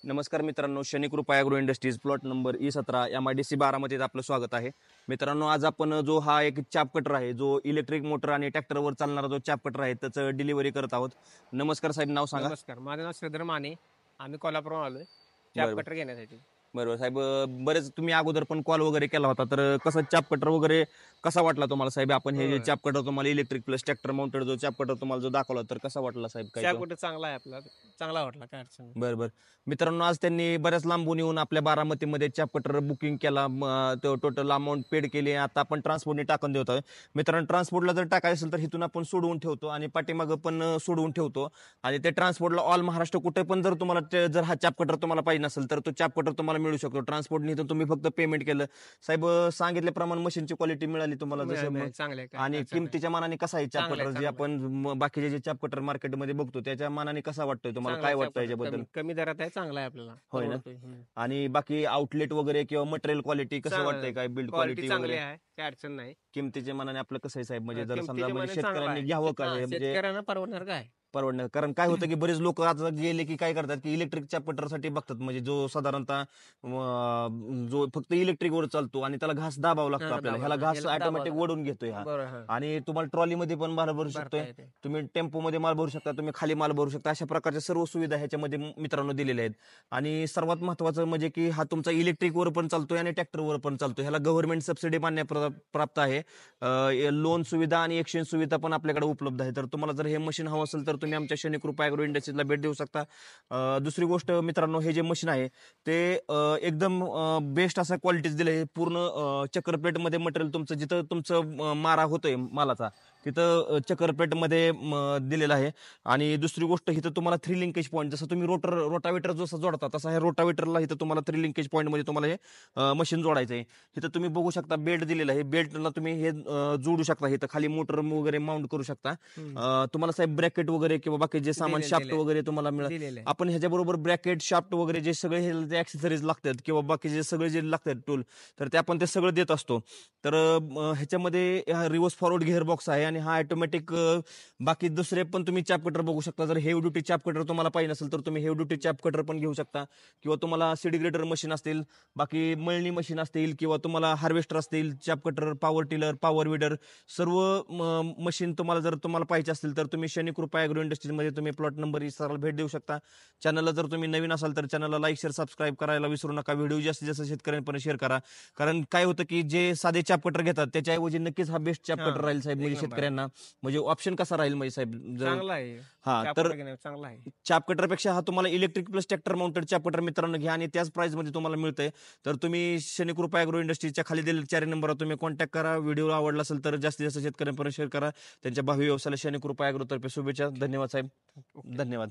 नमस्कार मित्रांनो, Shanikrupa agro industries plot number E17 MIDC बारामतीत आपलं स्वागत आहे. मित्रांनो, आज आपण जो हा एक चाप कटर आहे, जो इलेक्ट्रिक मोटर आणि ट्रॅक्टरवर चालणारा जो चाप कटर आहे, त्याचं डिलिव्हरी करत आहोत. नमस्कार साहेब, नाव सांगा. नमस्कार, माझं नाव श्रीधर माने. आम्ही कोल्हापूरहून आलोय चाप बरोबर कटर घेण्यासाठी. बरोबर साहेब, बरेच तुम्ही अगोदर पण कॉल वगैरे केला होता, तर कसं चाप कटर वगैरे कसा वाटला तुम्हाला साहेब? आपण हे जे होय. चाप कटर तुम्हाला इलेक्ट्रिक प्लस ट्रॅक्टर माउंटेड जो चाप कटर तुम्हाला जो दाखवला, तर कसा वाटला साहेब? काय चाप कटर चांगला आहे आपला, चांगला वाटला, काय अडचण नाही. बरं बरं मित्रांनो, आज त्यांनी बऱ्याच लांबून येऊन आपल्या बारामतीमध्ये चाप कटर बुकिंग केला. तो टोटल अमाऊंट पेड केली. आता आपण ट्रान्सपोर्टने टाकून देतो. मित्रांनो, ट्रान्सपोर्टला जर टाकायचं असेल तर इथून आपण सोडवून ठेवतो आणि पाठीमागं पण सोडवून ठेवतो. आणि ते ट्रान्सपोर्टला ऑल महाराष्ट्र कुठे पण जर तुम्हाला जर हा चाप कटर तुम्हाला पाहिजे नसेल तर तो चाप कटर तुम्हाला मिळू शकतो. ट्रान्सपोर्टने तर तुम्ही फक्त पेमेंट केलं. साहेब, सांगितल्याप्रमाणे मशीनची क्वालिटी मिळाली तुम्हाला जसं नाही, चांगले काय आणि अडचण नाही. किमतीच्या मानाने कसा आहे चाप चांगलं कटर आहे, जे चांगलं आपण बाकीचे जे चाप कटर मार्केटमध्ये बघतो त्याच्या मानाने कसा वाटतोय तुम्हाला? चांगला काय आहे चाप वाटतं कटर. याच्याबद्दल? कमी दरात आहे, चांगला आहे आपल्याला, होय ना? परवडतोय. आणि बाकी आउटलेट वगैरे किंवा मटेरियल क्वालिटी कसं वाटतंय? काय बिल्ड क्वालिटी क्वालिटी चांगली वगैरे आहे, काय अडचण नाही. किमतीच्या मानाने आपलं कसं आहे साहेब? म्हणजे जर समजा किमतीच्या म्हणजे मानाने चांगला शेतकऱ्यांनी आहे. घ्यावं का हे? म्हणजे शेतकऱ्यांना परवडणार काय? परवडणार. कारण काय होतं की बरेच लोक आता गेले की काय करतात की इलेक्ट्रिक चापटरसाठी बघतात, म्हणजे जो साधारणतः जो फक्त इलेक्ट्रिक वर चालतो आणि त्याला घास दाबावा लागतो. आपल्याला ह्याला घास याला ऑटोमॅटिक दाबावं ओढून घेतोय हा. बरोबर, हा. आणि तुम्हाला ट्रॉलीमध्ये पण माल भरू भरता शकतोय, येते. तुम्ही टेम्पोमध्ये माल भरू शकता, तुम्ही खाली माल भरू शकता. अशा प्रकारच्या सर्व सुविधा ह्याच्यामध्ये मित्रांनो दिलेल्या आहेत. आणि सर्वात महत्वाचं म्हणजे की हा तुमचा इलेक्ट्रिक वर पण चालतोय आणि ट्रॅक्टरवर पण चालतोय. ह्याला गव्हर्नमेंट सबसिडी मान्य प्राप्त आहे. लोन सुविधा आणि एक्सचेंज सुविधा पण आपल्याकडे उपलब्ध आहे. तर तुम्हाला जर हे मशीन हवं असेल तर तुम्ही आमच्या शनिकृपा ॲग्रो इंडस्ट्रीजला भेट देऊ शकता. दुसरी गोष्ट मित्रांनो, हे जे मशीन आहे ते एकदम बेस्ट असा क्वालिटीज दिले. पूर्ण चक्कर प्लेटमध्ये मटेरियल तुमचं जिथं तुमचं मारा होतोय मालाचा तिथं चक्कर प्लेटमध्ये दिलेलं आहे. आणि दुसरी गोष्ट, इथं तुम्हाला 3 लिंकेज पॉईंट, जसं तुम्ही रोटावेटर जसं जोडता तसा ह्या रोटावेटरला इथं तुम्हाला 3 लिंकेज पॉईंटमध्ये तुम्हाला हे मशीन जोडायचं आहे. इथं तुम्ही बघू शकता बेल्ट दिलेला आहे. बेल्टला तुम्ही हे जोडू शकता. इथं खाली मोटर वगैरे माउंट करू शकता. तुम्हाला साहेब ब्रॅकेट वगैरे किंवा बाकी जे सामान शाफ्ट वगैरे तुम्हाला मिळेल. दिलेलं आहे. आपण ह्याच्याबरोबर ब्रॅकेट शाफ्ट वगैरे जे सगळे हे ऍक्सेसरीज लागतात किंवा बाकी जे सगळे जे लागतात टूल, तर ते आपण ते सगळं देत असतो. तर ह्याच्यामध्ये रिव्हर्स फॉरवर्ड गिअर बॉक्स आहे आणि हा ऑटोमॅटिक बाकी दुसरे पण तुम्ही चाप कटर बघू शकता. जर हेवी ड्युटी चाप कटर तुम्हाला पाहिजे नसेल तर तुम्ही हेवी ड्युटी चाप कटर पण घेऊ शकता. किंवा तुम्हाला सीड ग्रेडर मशीन असतील, बाकी मळणी मशीन असतील, किंवा तुम्हाला हार्वेस्टर असतील, चाप cutter, power tiller, power weeder, सर्व मशीन जर तुम्हाला पाहिजे असतील तर तुम्ही शनिकृपा ॲग्रो इंडस्ट्रीजमध्ये तुम्ही प्लॉट नंबर सरळ भेट देऊ शकता. चॅनलला जर तुम्ही नवीन असाल तर चॅनलला लाईक शेअर सबस्क्राईब करायला विसरू नका. व्हिडिओ जास्तीत जास्त शेतकऱ्यांपर्यंत शेअर करा. कारण काय होतं की जे साधे चाप कटर घेतात त्याच्याऐवजी नक्कीच हा बेस्ट चाप कटर राहील साहेब. म्हणजे एक नंबर. शेतकऱ्यांना म्हणजे ऑप्शन कसा राहील म्हणजे साहेब? जर चांगला आहे. हा चाप तर कटर घेण्यात चांगला आहे. चाप कटरपेक्षा हा तुम्हाला इलेक्ट्रिक प्लस ट्रॅक्टर माउंटेड चाप कटर मित्रांनो घ्या आणि त्याच प्राइसमध्ये तुम्हाला मिळतंय. तर तुम्ही शनिकृपा ॲग्रो इंडस्ट्रीजच्या खाली दिलेल्या 4 नंबरवर तुम्ही कॉन्टॅक्ट करा. व्हिडिओ आवडला असेल तर जास्तीत जास्त शेतकऱ्यांपर्यंत शेअर करा. त्यांच्या भावी व्यवसायाला शनिकृपा ॲग्रो तर्फे शुभेच्छा. धन्यवाद साहेब. ओके. धन्यवाद.